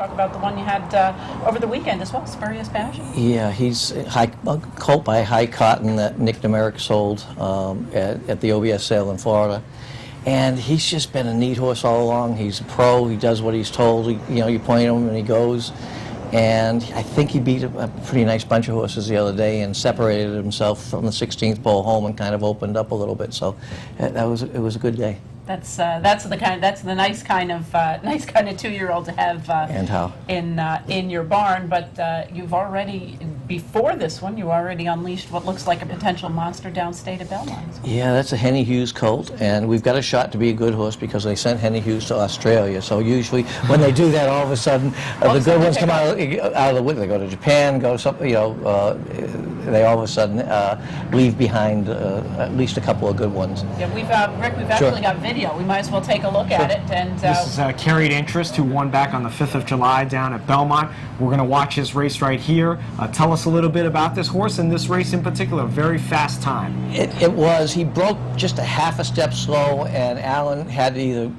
talk about the one you had over the weekend as well, Spurious Passion. Yeah, he's a colt by High Cotton that Nick Demerick sold at the OBS sale in Florida. And he's just been a neat horse all along. He's a pro. He does what he's told. You point him and he goes. And I think he beat a pretty nice bunch of horses the other day and separated himself from the 16th pole home and kind of opened up a little bit. So it was a good day. That's the nice kind of 2-year-old to have And how? in your barn. But you've already, before this one, you already unleashed what looks like a potential monster downstate at Belmont. Yeah, that's a Henny Hughes colt, and we've got a shot to be a good horse because they sent Henny Hughes to Australia. So usually when they do that, all of a sudden the good ones come out of the wood. They go to Japan, go to something, they all of a sudden leave behind at least a couple of good ones. Yeah, Rick, we've actually got video. We might as well take a look at it. And this is Carried Interest, who won back on the 5th of July down at Belmont. We're going to watch his race right here. Tell us a little bit about this horse and this race in particular. Very fast time. It was. He broke just a half a step slow, and Alan had to either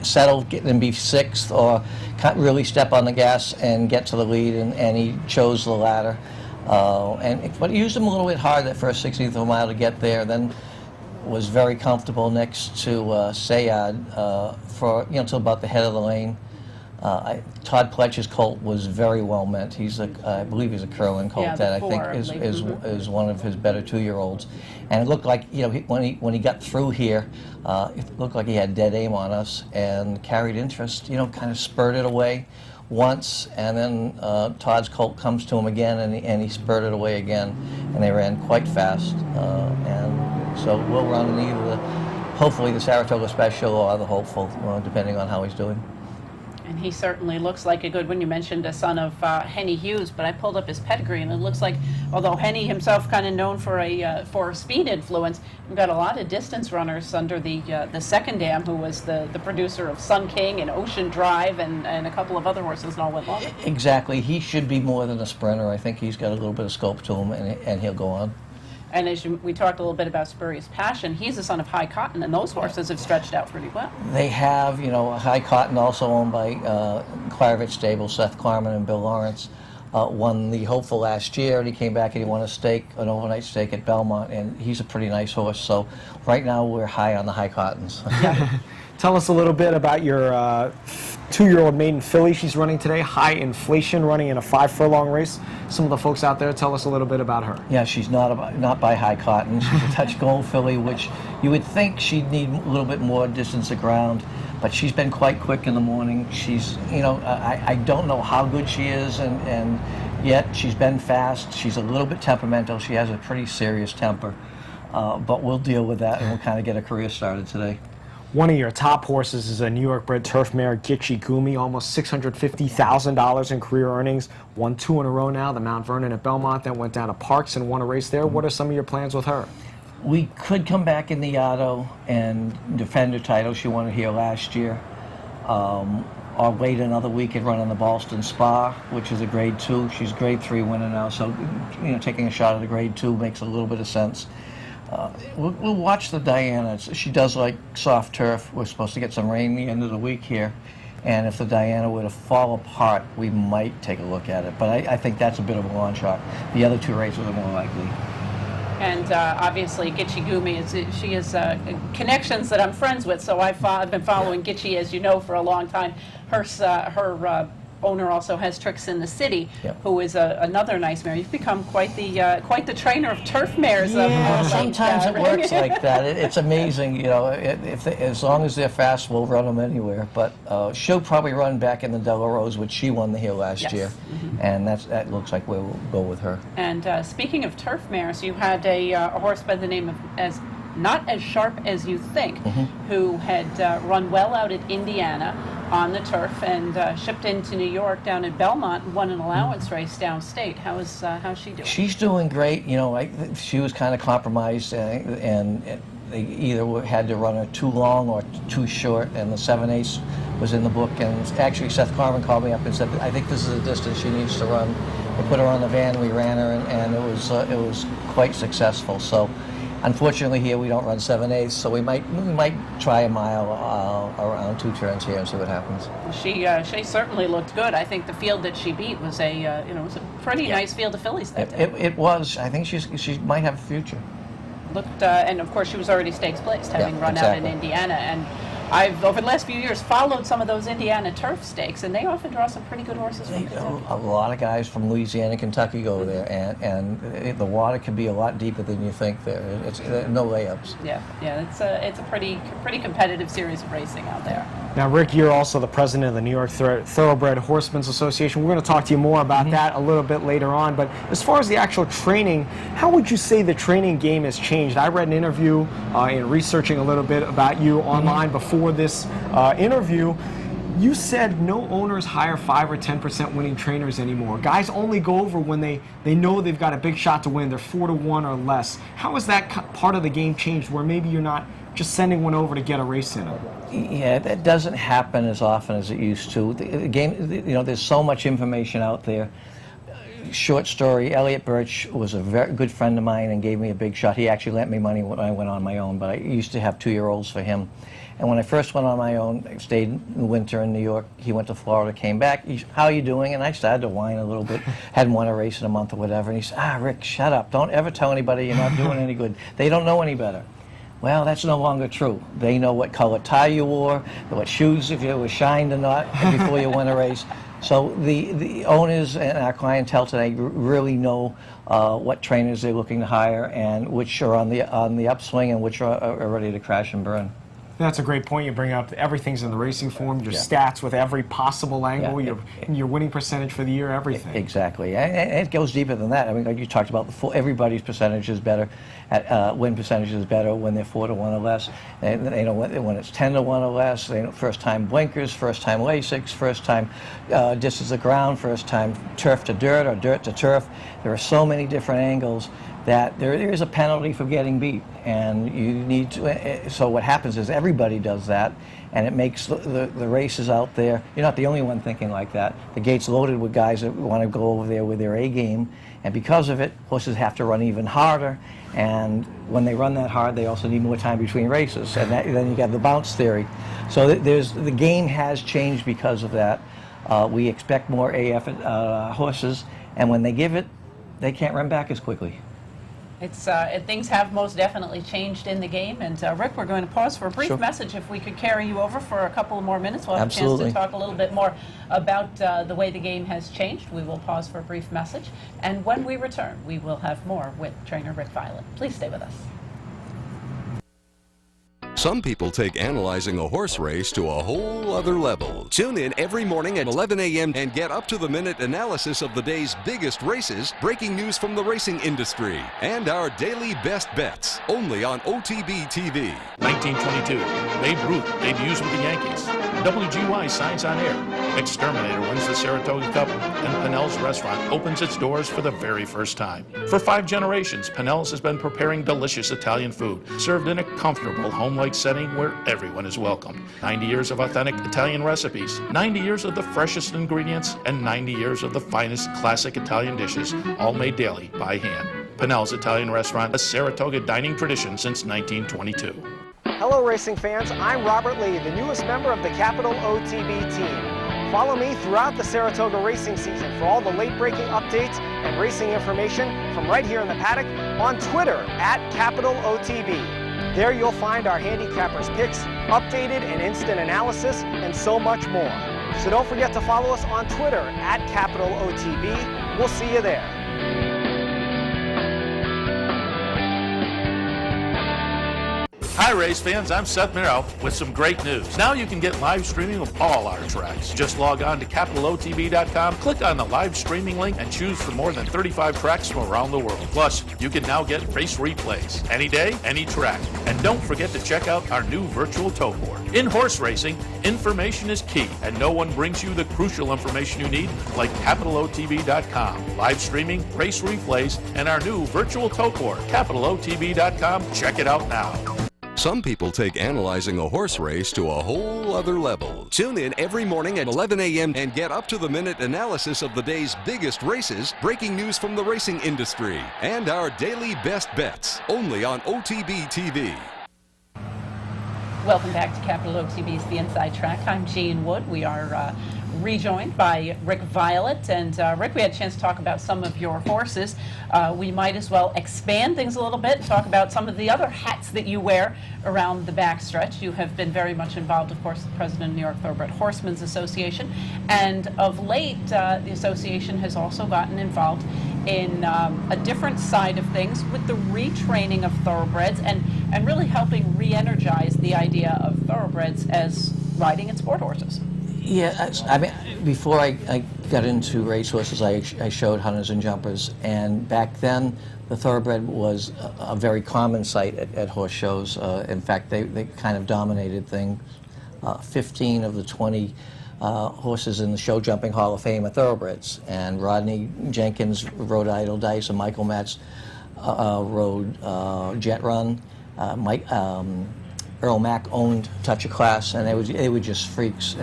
settle and be 6th or really step on the gas and get to the lead, and he chose the latter. But he used him a little bit hard that first 16th of a mile to get there. Then was very comfortable next to Sayad for till about the head of the lane. Todd Pletcher's colt was very well meant. I believe he's a Curlin colt that I think is one of his better 2-year-olds. And it looked like when he got through here, it looked like he had dead aim on us and Carried Interest. Kind of spurted away once, and then Todd's colt comes to him again, and he spurted away again, and they ran quite fast. So we'll run in either hopefully the Saratoga Special or the Hopeful, depending on how he's doing. And he certainly looks like a good one. You mentioned a son of Henny Hughes, but I pulled up his pedigree, and it looks like, although Henny himself kind of known for a speed influence, we've got a lot of distance runners under the second dam, who was the producer of Sun King and Ocean Drive and a couple of other horses, and all went long. Exactly. He should be more than a sprinter. I think he's got a little bit of scope to him, and he'll go on. And we talked a little bit about Spurious Passion, he's a son of High Cotton, and those horses have stretched out pretty well. They have, High Cotton, also owned by Claravich Stable, Seth Klarman and Bill Lawrence, won the Hopeful last year, and he came back and he won an overnight stake at Belmont, and he's a pretty nice horse. So right now we're high on the High Cottons. Tell us a little bit about your 2-year-old maiden filly she's running today, High Inflation, running in a 5-furlong race. Some of the folks out there, tell us a little bit about her. Yeah, she's not by High Cotton. She's a touch gold filly, which you would think she'd need a little bit more distance to ground, but she's been quite quick in the morning. She's, I don't know how good she is, and yet she's been fast. She's a little bit temperamental. She has a pretty serious temper, but we'll deal with that, and we'll kind of get a career started today. One of your top horses is a New York-bred turf mare, Gitchy Gumi, almost $650,000 in career earnings. Won 2 in a row now, the Mount Vernon at Belmont, then went down to Parks and won a race there. What are some of your plans with her? We could come back in the auto and defend her title. She won it here last year. Or wait another week and run in the Boston Spa, which is a grade 2. She's grade 3 winner now, so taking a shot at a grade 2 makes a little bit of sense. We'll watch the Diana. She does like soft turf. We're supposed to get some rain the end of the week here, and if the Diana were to fall apart, we might take a look at it. But I think that's a bit of a long shot. The other 2 races are more likely. And obviously, Gitchy Gumi she has connections that I'm friends with. So I've been following Gitchy, as you know, for a long time. Her owner also has Tricks in the City, who is another nice mare. You've become quite the trainer of turf mares. Yeah, sometimes it works like that. It's amazing, as long as they're fast, we'll run them anywhere. But she'll probably run back in the Delarose, which she won the here last year, and that looks like we'll go with her. And speaking of turf mares, you had a horse by the name of Not As Sharp As You Think, who had run well out at Indiana on the turf and shipped into New York down at Belmont and won an allowance race downstate. How's she doing? She's doing great. She was kind of compromised, and they either had to run her too long or too short, and the 7/8 was in the book. And actually, Seth Carmen called me up and said, "I think this is the distance she needs to run." We put her on the van, we ran her, and it was quite successful. So. Unfortunately, here we don't run 7/8, so we might try a mile around 2 turns here and see what happens. She certainly looked good. I think the field that she beat was was a pretty nice field of fillies that day. It was. I think she might have a future. Looked, and of course she was already stakes placed, having run exactly. out in Indiana. And I've, over the last few years, followed some of those Indiana turf stakes, and they often draw some pretty good horses from Kentucky. A lot of guys from Louisiana, Kentucky go there, and the water can be a lot deeper than you think there. It's no layups. Yeah, it's a pretty competitive series of racing out there. Now, Rick, you're also the president of the New York Thoroughbred Horsemen's Association. We're going to talk to you more about that a little bit later on. But as far as the actual training, how would you say the training game has changed? I read an interview in researching a little bit about you online before this interview. You said no owners hire 5 or 10% winning trainers anymore. Guys only go over when they know they've got a big shot to win. They're 4-1 or less. How has that part of the game changed where maybe you're not just sending one over to get a race in them? Yeah, that doesn't happen as often as it used to. The game, there's so much information out there. Short story, Elliot Birch was a very good friend of mine and gave me a big shot. He actually lent me money when I went on my own, but I used to have 2-year-olds for him. And when I first went on my own, I stayed in the winter in New York. He went to Florida, came back. How are you doing? And I started to whine a little bit. Hadn't won a race in a month or whatever. And he said, Rick, shut up. Don't ever tell anybody you're not doing any good. They don't know any better. Well, that's no longer true. They know what color tie you wore, what shoes, if you were shined or not, before you win a race. So the owners and our clientele today really know what trainers they're looking to hire and which are on the upswing and which are ready to crash and burn. That's a great point you bring up. Everything's in the racing form, your stats with every possible angle, your winning percentage for the year, everything. Exactly. And it goes deeper than that. I mean, like you talked about, everybody's percentage is better, win percentage is better when they're 4-1 or less. And they know when it's 10-1 or less, they know first time blinkers, first time Lasix, first time distance to ground, first time turf to dirt or dirt to turf. There are so many different angles that there is a penalty for getting beat, and you need to. So what happens is everybody does that, and it makes the races out there. You're not the only one thinking like that. The gate's loaded with guys that want to go over there with their A game, and because of it, horses have to run even harder. And when they run that hard, they also need more time between races, and then you got the bounce theory. So the game has changed because of that. We expect more AF horses, and when they give it, they can't run back as quickly. Things have most definitely changed in the game. And Rick, we're going to pause for a brief message. If we could carry you over for a couple of more minutes, we'll have a chance to talk a little bit more about the way the game has changed. We will pause for a brief message. And when we return, we will have more with trainer Rick Violette. Please stay with us. Some people take analyzing a horse race to a whole other level. Tune in every morning at 11 a.m. and get up-to-the-minute analysis of the day's biggest races, breaking news from the racing industry, and our daily best bets, only on OTB TV. 1922, Babe Ruth debuts with the Yankees. WGY signs on air. Exterminator wins the Saratoga Cup, and Pinnell's Restaurant opens its doors for the very first time. For 5 generations, Pinnell's has been preparing delicious Italian food, served in a comfortable home-like setting where everyone is welcome. 90 years of authentic Italian recipes, 90 years of the freshest ingredients, and 90 years of the finest classic Italian dishes, all made daily by hand. Pinnell's Italian Restaurant, a Saratoga dining tradition since 1922. Hello, racing fans. I'm Robert Lee, the newest member of the Capital OTB team. Follow me throughout the Saratoga racing season for all the late-breaking updates and racing information from right here in the paddock on Twitter at Capital OTB. There you'll find our handicappers' picks, updated and instant analysis, and so much more. So don't forget to follow us on Twitter at Capital OTB. We'll see you there. Hi race fans, I'm Seth Merrill with some great news. Now you can get live streaming of all our tracks. Just log on to CapitalOTB.com, click on the live streaming link, and choose from more than 35 tracks from around the world. Plus, you can now get race replays, any day, any track. And don't forget to check out our new virtual tote board. In horse racing, information is key, and no one brings you the crucial information you need like CapitalOTB.com. Live streaming, race replays, and our new virtual tote board. CapitalOTB.com, check it out now. Some people take analyzing a horse race to a whole other level. Tune in every morning at 11 a.m. and get up-to-the-minute analysis of the day's biggest races, breaking news from the racing industry, and our daily best bets, only on OTB TV. Welcome back to Capital OTB's The Inside Track. I'm Jean Wood. We are rejoined by Rick Violette. And Rick, we had a chance to talk about some of your horses. We might as well expand things a little bit and talk about some of the other hats that you wear around the backstretch. You have been very much involved, of course, as the president of the New York Thoroughbred Horsemen's Association. And of late, the association has also gotten involved in a different side of things with the retraining of thoroughbreds and really helping re-energize the idea of thoroughbreds as riding and sport horses. Yeah, I mean, before I got into racehorses, I showed hunters and jumpers, and back then the thoroughbred was a very common sight at horse shows. In fact, they kind of dominated things. 15 of the 20 horses in the Show Jumping Hall of Fame are thoroughbreds, and Rodney Jenkins rode Idle Dice, and Michael Metz rode Jet Run. Earl Mack owned Touch of Class, and they were just freaks.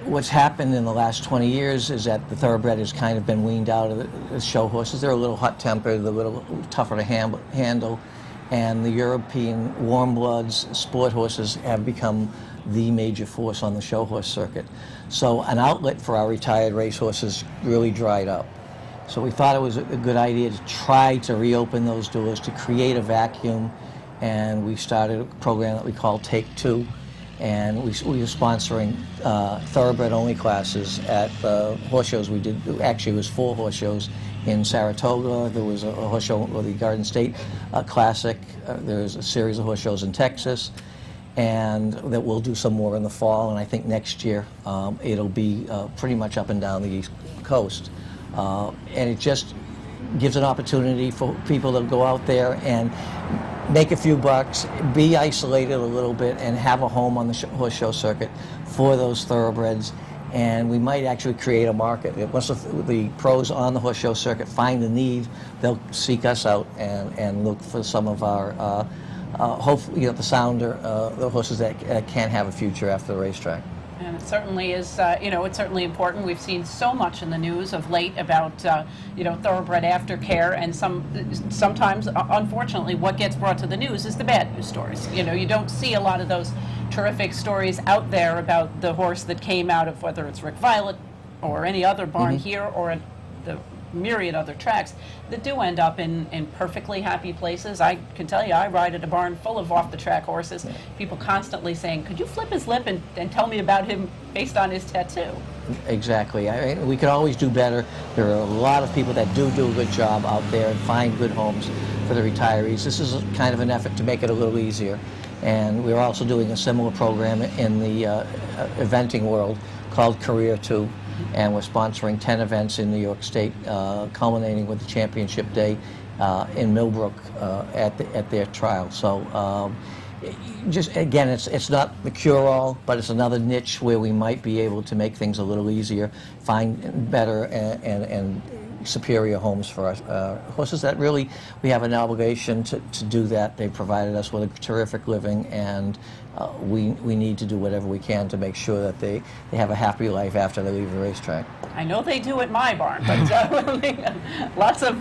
What's happened in the last 20 years is that the thoroughbred has kind of been weaned out of the show horses. They're a little hot-tempered, they're a little tougher to handle, and the European warm bloods, sport horses, have become the major force on the show horse circuit. So an outlet for our retired racehorses really dried up. So we thought it was a good idea to try to reopen those doors, to create a vacuum, and we started a program that we call Take Two, and we were sponsoring thoroughbred-only classes at horse shows. We did, actually it was 4 horse shows in Saratoga. There was a horse show with the Garden State Classic. There's a series of horse shows in Texas, and that we'll do some more in the fall, and I think next year it'll be pretty much up and down the East Coast. And it just gives an opportunity for people to go out there and make a few bucks, be isolated a little bit, and have a home on the horse show circuit for those thoroughbreds. And we might actually create a market. Once the pros on the horse show circuit find the need, they'll seek us out and look for some of our, hopefully, the sounder, the horses that can have a future after the racetrack. And it certainly is, it's certainly important. We've seen so much in the news of late about, thoroughbred aftercare, and sometimes, unfortunately, what gets brought to the news is the bad news stories. You don't see a lot of those terrific stories out there about the horse that came out of, whether it's Rick Violette or any other barn here or at the myriad other tracks that do end up in perfectly happy places. I can tell you, I ride at a barn full of off-the-track horses. Yeah. People constantly saying, could you flip his lip and tell me about him based on his tattoo? Exactly. We could always do better. There are a lot of people that do a good job out there and find good homes for the retirees. This is kind of an effort to make it a little easier. And we're also doing a similar program in the eventing world called Career 2. And we're sponsoring 10 events in New York State, culminating with the championship day in Millbrook at their trial. So just again, it's not the cure-all, but it's another niche where we might be able to make things a little easier, find better and superior homes for our horses that really we have an obligation to do that. They've provided us with a terrific living, and we need to do whatever we can to make sure that they have a happy life after they leave the racetrack. I know they do at my barn, but lots of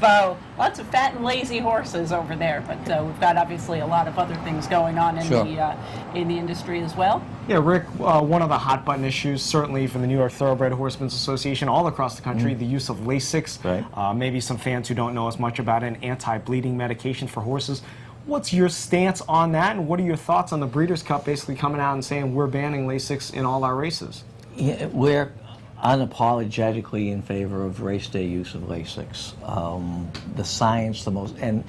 fat and lazy horses over there. But we've got obviously a lot of other things going on in the industry as well. Yeah, Rick, one of the hot button issues, certainly from the New York Thoroughbred Horsemen's Association all across the country, the use of Lasix. Right. Maybe some fans who don't know as much about it, an anti-bleeding medication for horses. What's your stance on that, and what are your thoughts on the Breeders' Cup basically coming out and saying we're banning Lasix in all our races? Yeah, we're unapologetically in favor of race day use of Lasix. The science, and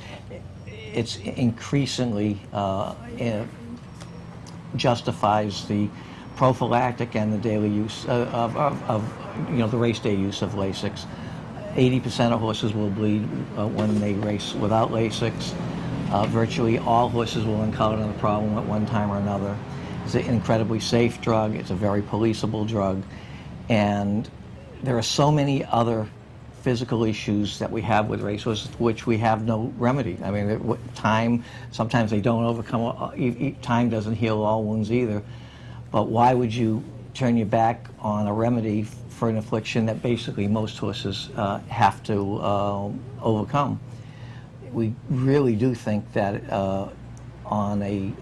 it's increasingly justifies the prophylactic and the daily use of the race day use of Lasix. 80% of horses will bleed when they race without Lasix. Virtually all horses will encounter the problem at one time or another. It's an incredibly safe drug. It's a very policeable drug. And there are so many other physical issues that we have with racehorses, which we have no remedy. I mean, time, sometimes they don't overcome, time doesn't heal all wounds either. But why would you turn your back on a remedy for an affliction that basically most horses have to overcome? We really do think that on a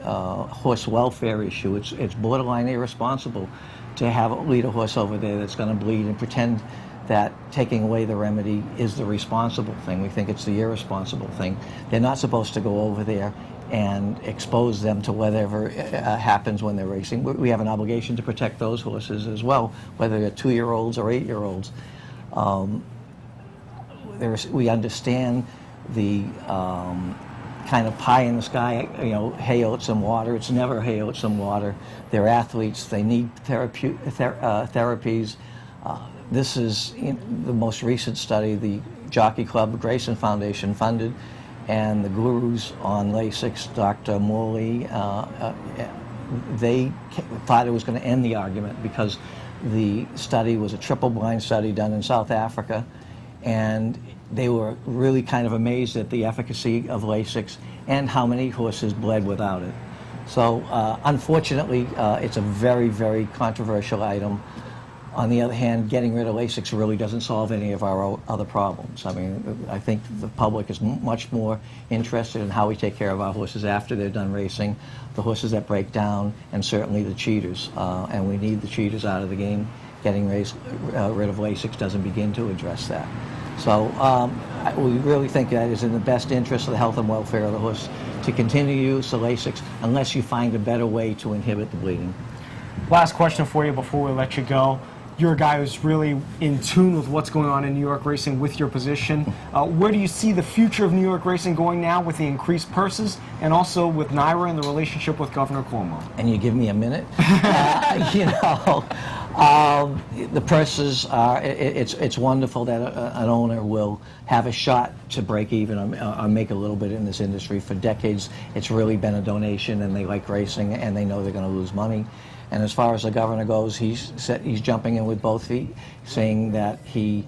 horse welfare issue, it's borderline irresponsible to lead a horse over there that's going to bleed and pretend that taking away the remedy is the responsible thing. We think it's the irresponsible thing. They're not supposed to go over there and expose them to whatever happens when they're racing. We have an obligation to protect those horses as well, whether they're 2-year-olds or 8-year-olds. We understand the kind of pie in the sky, hay, oats, and water. It's never hay, oats, and water. They're athletes. They need therapies. This is the most recent study the Jockey Club Grayson Foundation funded, and the gurus on Lasix, Dr. Morley, they thought it was going to end the argument because the study was a triple-blind study done in South Africa, and they were really kind of amazed at the efficacy of Lasix and how many horses bled without it. So unfortunately, it's a very, very controversial item. On the other hand, getting rid of Lasix really doesn't solve any of our other problems. I mean, I think the public is much more interested in how we take care of our horses after they're done racing, the horses that break down, and certainly the cheaters. And we need the cheaters out of the game. Getting rid of Lasix doesn't begin to address that. So we really think that is in the best interest of the health and welfare of the horse to continue to use the Lasix unless you find a better way to inhibit the bleeding. Last question for you before we let you go. You're a guy who's really in tune with what's going on in New York racing with your position. Where do you see the future of New York racing going now with the increased purses and also with NYRA and the relationship with Governor Cuomo? And you give me a minute? The purses are, it's wonderful that an owner will have a shot to break even or make a little bit in this industry. For decades, it's really been a donation, and they like racing, and they know they're going to lose money. And as far as the governor goes, he's jumping in with both feet, saying that he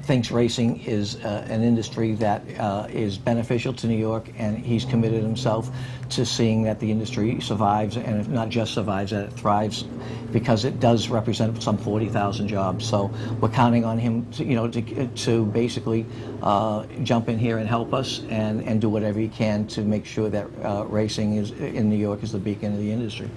thinks racing is an industry that is beneficial to New York, and he's committed himself to seeing that the industry survives, and if not just survives, that it thrives, because it does represent some 40,000 jobs. So we're counting on him to basically jump in here and help us and do whatever he can to make sure that racing in New York is the beacon of the industry.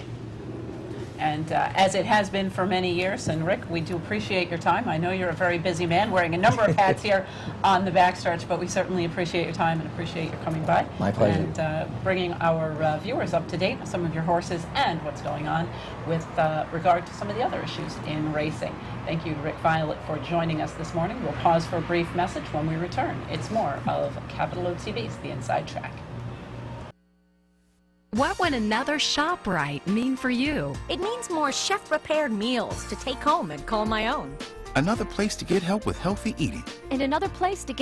And as it has been for many years, and Rick, we do appreciate your time. I know you're a very busy man wearing a number of hats here on the backstretch, but we certainly appreciate your time and appreciate your coming by. My pleasure. And bringing our viewers up to date on some of your horses and what's going on with regard to some of the other issues in racing. Thank you, Rick Violette, for joining us this morning. We'll pause for a brief message. When we return, it's more of Capital OTB's The Inside Track. What would another ShopRite mean for you? It means more chef-prepared meals to take home and call my own. Another place to get help with healthy eating. And another place to get